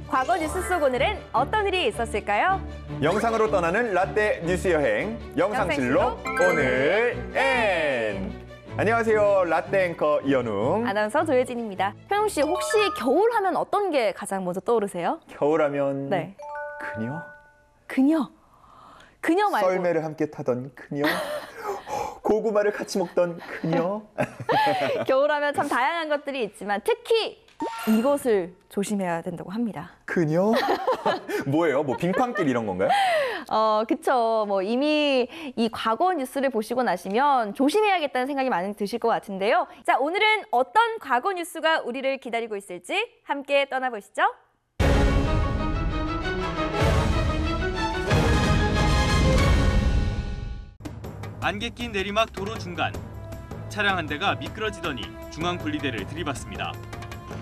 과거 뉴스 속 오늘은 어떤 일이 있었을까요? 영상으로 떠나는 라떼 뉴스 여행 영상실록 오늘 N. 안녕하세요. 라떼 앵커 이현웅. 아나운서 조혜진입니다. 현웅 씨, 혹시 겨울 하면 어떤 게 가장 먼저 떠오르세요? 겨울하면 네. 그녀? 그녀. 그녀 말고. 썰매를 함께 타던 그녀? 고구마를 같이 먹던 그녀? 겨울하면 참 다양한 것들이 있지만 특히 이것을 조심해야 된다고 합니다. 그녀? 뭐예요? 뭐 빙판길 이런 건가요? 그쵸. 뭐 이미 이 과거 뉴스를 보시고 나시면 조심해야겠다는 생각이 많이 드실 것 같은데요. 자, 오늘은 어떤 과거 뉴스가 우리를 기다리고 있을지 함께 떠나보시죠. 안개 낀 내리막 도로 중간. 차량 한 대가 미끄러지더니 중앙분리대를 들이받습니다.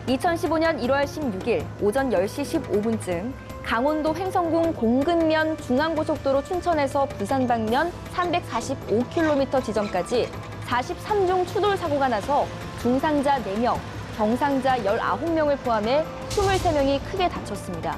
2015년 1월 16일 오전 10시 15분쯤 강원도 횡성군 공근면 중앙고속도로 춘천에서 부산 방면 345km 지점까지 43종 추돌 사고가 나서 중상자 4명, 경상자 19명을 포함해 23명이 크게 다쳤습니다.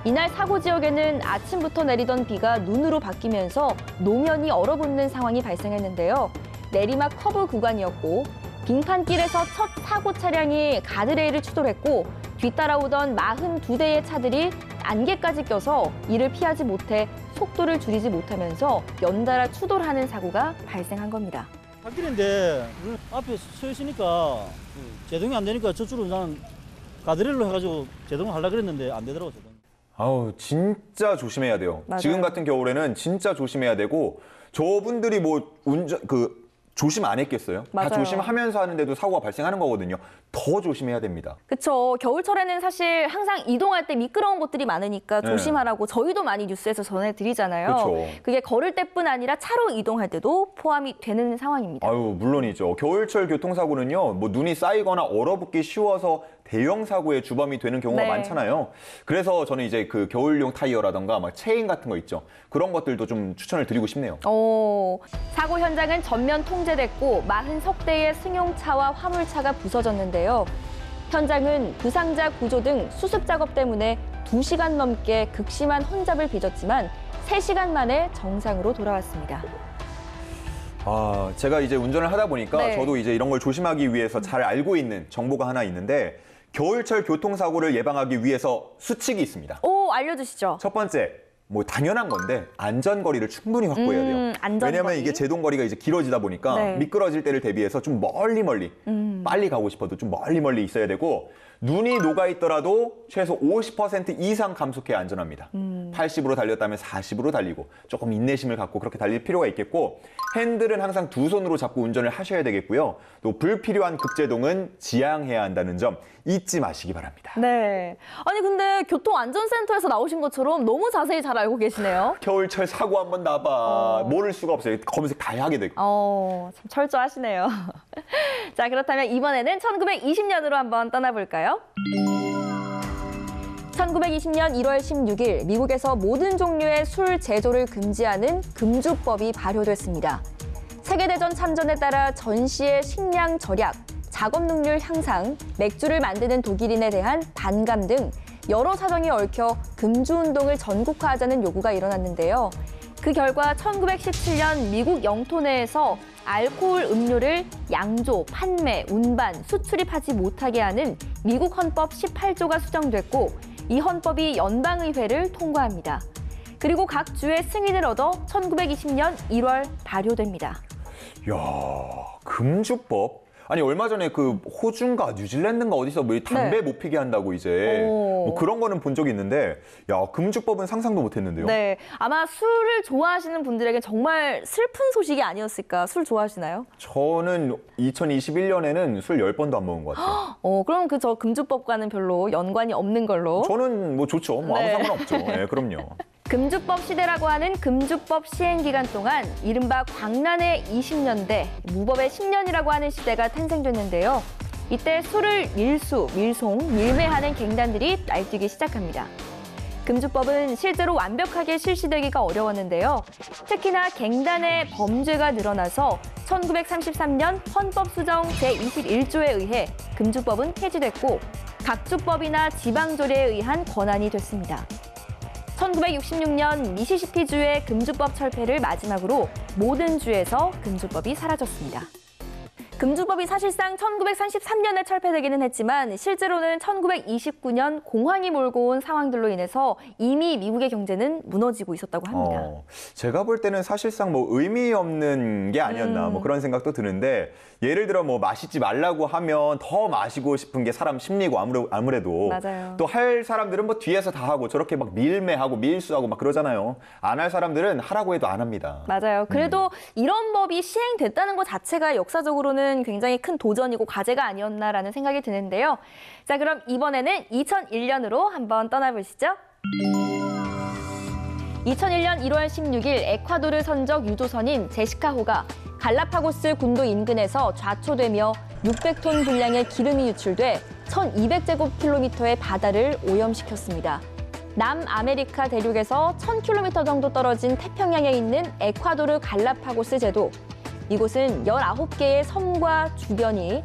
이날 사고 지역에는 아침부터 내리던 비가 눈으로 바뀌면서 노면이 얼어붙는 상황이 발생했는데요. 내리막 커브 구간이었고 빙판길에서 첫 사고 차량이 가드레일을 추돌했고 뒤따라오던 42대의 차들이 안개까지 껴서 이를 피하지 못해 속도를 줄이지 못하면서 연달아 추돌하는 사고가 발생한 겁니다. 갓길인데 앞에 서 있으니까 제동이 안 되니까 저쪽으로 나는 가드레일로 해가지고 제동을 하려고 그랬는데 안 되더라고. 제동. 아우, 진짜 조심해야 돼요. 맞아요. 지금 같은 겨울에는 진짜 조심해야 되고, 저분들이 뭐 조심 안 했겠어요? 맞아요. 다 조심하면서 하는데도 사고가 발생하는 거거든요. 더 조심해야 됩니다. 그렇죠. 겨울철에는 사실 항상 이동할 때 미끄러운 곳들이 많으니까 네. 조심하라고 저희도 많이 뉴스에서 전해드리잖아요. 그쵸. 그게 걸을 때뿐 아니라 차로 이동할 때도 포함이 되는 상황입니다. 아유, 물론이죠. 겨울철 교통사고는요, 뭐 눈이 쌓이거나 얼어붙기 쉬워서 대형 사고의 주범이 되는 경우가 네. 많잖아요. 그래서 저는 이제 그 겨울용 타이어라던가 막 체인 같은 거 있죠. 그런 것들도 좀 추천을 드리고 싶네요. 사고 현장은 전면 통제됐고 40석 대의 승용차와 화물차가 부서졌는데요. 현장은 부상자 구조 등 수습 작업 때문에 2시간 넘게 극심한 혼잡을 빚었지만 3시간 만에 정상으로 돌아왔습니다. 아, 제가 이제 운전을 하다 보니까 네. 저도 이제 이런 걸 조심하기 위해서 잘 알고 있는 정보가 하나 있는데, 겨울철 교통사고를 예방하기 위해서 수칙이 있습니다. 알려주시죠. 첫 번째, 뭐 당연한 건데 안전거리를 충분히 확보해야 돼요. 안전거리. 왜냐하면 이게 제동거리가 이제 길어지다 보니까 네. 미끄러질 때를 대비해서 좀 멀리 빨리 가고 싶어도 좀 멀리 있어야 되고, 눈이 녹아 있더라도 최소 50% 이상 감속해야 안전합니다. 80으로 달렸다면 40으로 달리고 조금 인내심을 갖고 그렇게 달릴 필요가 있겠고, 핸들은 항상 두 손으로 잡고 운전을 하셔야 되겠고요. 또 불필요한 급제동은 지양해야 한다는 점 잊지 마시기 바랍니다. 네. 아니 근데 교통안전센터에서 나오신 것처럼 너무 자세히 잘 알고 계시네요. 겨울철 사고 한번 나봐. 모를 수가 없어요. 검색 다 하게 되고. 참 철저하시네요. 자, 그렇다면 이번에는 1920년으로 한번 떠나볼까요? 1920년 1월 16일 미국에서 모든 종류의 술 제조를 금지하는 금주법이 발효됐습니다. 세계대전 참전에 따라 전시의 식량 절약, 작업 능률 향상, 맥주를 만드는 독일인에 대한 반감 등 여러 사정이 얽혀 금주운동을 전국화하자는 요구가 일어났는데요. 그 결과 1917년 미국 영토 내에서 알코올 음료를 양조, 판매, 운반, 수출입하지 못하게 하는 미국 헌법 18조가 수정됐고, 이 헌법이 연방의회를 통과합니다. 그리고 각 주의 승인을 얻어 1920년 1월 발효됩니다. 이야, 금주법? 아니, 얼마 전에 그 호주인가 뉴질랜드인가 어디서 뭐 담배 못 피게 한다고 이제 뭐 그런 거는 본 적이 있는데, 야, 금주법은 상상도 못 했는데요. 네, 아마 술을 좋아하시는 분들에게 정말 슬픈 소식이 아니었을까. 술 좋아하시나요? 저는 2021년에는 술 10번도 안 먹은 것 같아요. 그럼 저 금주법과는 별로 연관이 없는 걸로. 저는 뭐 좋죠. 뭐 아무 네. 상관없죠. 네, 그럼요. 금주법 시대라고 하는 금주법 시행 기간 동안 이른바 광란의 20년대, 무법의 10년이라고 하는 시대가 탄생됐는데요. 이때 술을 밀수, 밀송, 밀매하는 갱단들이 날뛰기 시작합니다. 금주법은 실제로 완벽하게 실시되기가 어려웠는데요. 특히나 갱단의 범죄가 늘어나서 1933년 헌법 수정 제21조에 의해 금주법은 폐지됐고, 각주법이나 지방조례에 의한 권한이 됐습니다. 1966년 미시시피주의 금주법 철폐를 마지막으로 모든 주에서 금주법이 사라졌습니다. 금주법이 사실상 1933년에 철폐되기는 했지만 실제로는 1929년 공황이 몰고 온 상황들로 인해서 이미 미국의 경제는 무너지고 있었다고 합니다. 제가 볼 때는 사실상 뭐 의미 없는 게 아니었나 뭐 그런 생각도 드는데 예를 들어 뭐 마시지 말라고 하면 더 마시고 싶은 게 사람 심리고 아무래도 맞아요. 또 할 사람들은 뭐 뒤에서 다 하고 저렇게 막 밀매하고 밀수하고 막 그러잖아요. 안 할 사람들은 하라고 해도 안 합니다. 맞아요. 그래도 이런 법이 시행됐다는 것 자체가 역사적으로는 굉장히 큰 도전이고 과제가 아니었나라는 생각이 드는데요. 자, 그럼 이번에는 2001년으로 한번 떠나보시죠. 2001년 1월 16일 에콰도르 선적 유조선인 제시카호가 갈라파고스 군도 인근에서 좌초되며 600톤 분량의 기름이 유출돼 1200제곱킬로미터의 바다를 오염시켰습니다. 남아메리카 대륙에서 1000km 정도 떨어진 태평양에 있는 에콰도르 갈라파고스 제도. 이곳은 19개의 섬과 주변이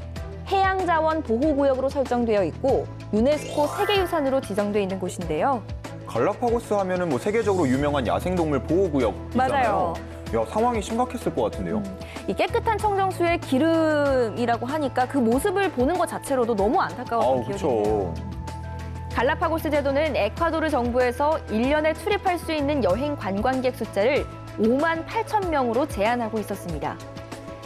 해양자원 보호구역으로 설정되어 있고 유네스코 세계유산으로 지정돼 있는 곳인데요. 갈라파고스 하면은 뭐 세계적으로 유명한 야생동물 보호구역이잖아요. 맞아요. 야, 상황이 심각했을 것 같은데요. 이 깨끗한 청정수의 기름이라고 하니까 그 모습을 보는 것 자체로도 너무 안타까웠던 기억이 있네요. 갈라파고스 제도는 에콰도르 정부에서 1년에 출입할 수 있는 여행 관광객 숫자를 5만 8천 명으로 제한하고 있었습니다.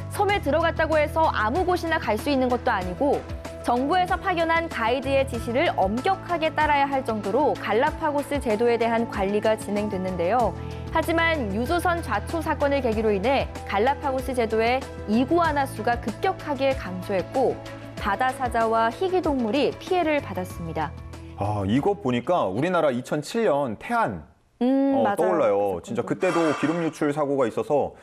섬에 들어갔다고 해서 아무 곳이나 갈 수 있는 것도 아니고 정부에서 파견한 가이드의 지시를 엄격하게 따라야 할 정도로 갈라파고스 제도에 대한 관리가 진행됐는데요. 하지만 유조선 좌초 사건을 계기로 인해 갈라파고스 제도의 이구아나 수가 급격하게 감소했고 바다 사자와 희귀동물이 피해를 받았습니다. 아, 이거 보니까 우리나라 2007년 태안 맞아요. 떠올라요. 진짜 그때도 기름 유출 사고가 있어서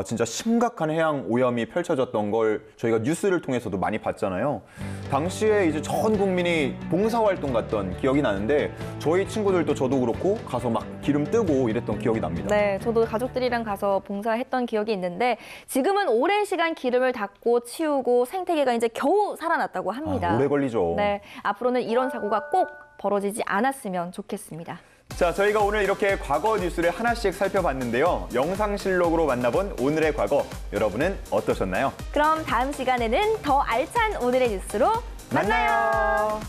진짜 심각한 해양 오염이 펼쳐졌던 걸 저희가 뉴스를 통해서도 많이 봤잖아요. 당시에 이제 전 국민이 봉사활동 갔던 기억이 나는데 저희 친구들도 저도 그렇고 가서 막 기름 뜨고 이랬던 기억이 납니다. 네, 저도 가족들이랑 가서 봉사했던 기억이 있는데 지금은 오랜 시간 기름을 닦고 치우고 생태계가 이제 겨우 살아났다고 합니다. 오래 걸리죠. 네, 앞으로는 이런 사고가 꼭 벌어지지 않았으면 좋겠습니다. 자, 저희가 오늘 이렇게 과거 뉴스를 하나씩 살펴봤는데요. 영상실록으로 만나본 오늘의 과거, 여러분은 어떠셨나요? 그럼 다음 시간에는 더 알찬 오늘의 뉴스로 만나요.